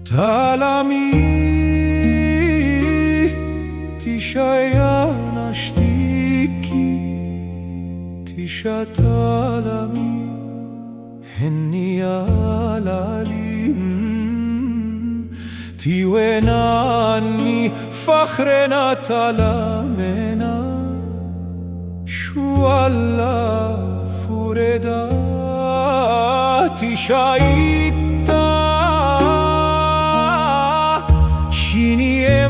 Talami tishaya nashtiki tisha talami henni alalim tiwenani fakhrena talamena shualla fureda tishayita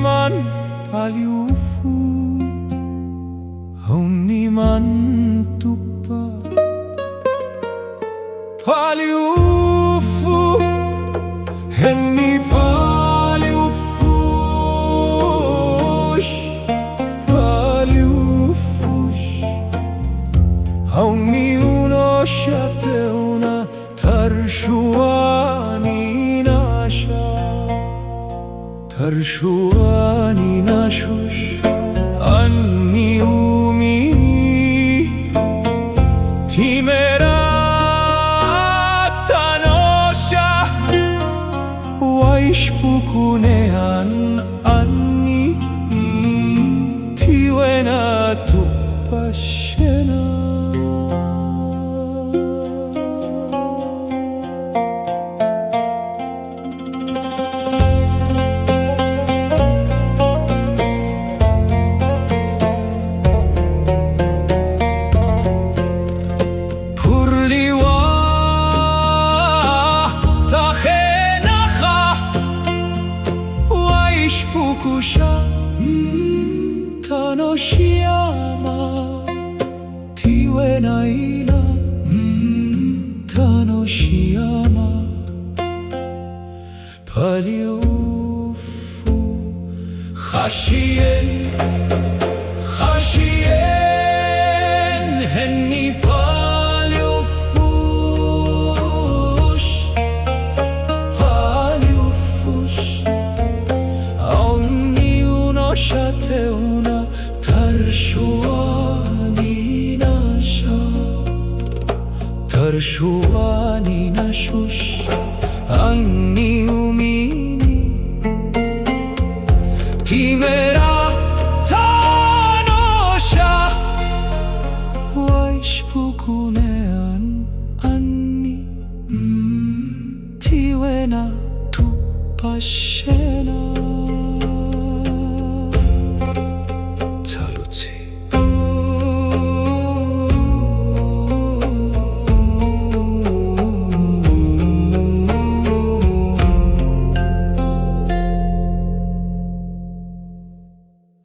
man paliufu Honi man tupa Paliufu Henni paliufush Paliufush Honi uno shate una tarshuani nasha Tarshuani nashush anni umini timera tanosha waishpukunean anni tiwena tupashena Pukusha Tanoshiyama Tiwenaila Tanoshiyama Paliufu Khashien Khashien Henni Paliufush Paliufush Shateuna tarshuani nasha Tarshuani nashush anni umini Timera tanosha Waishpukunean anni Tiwena tupash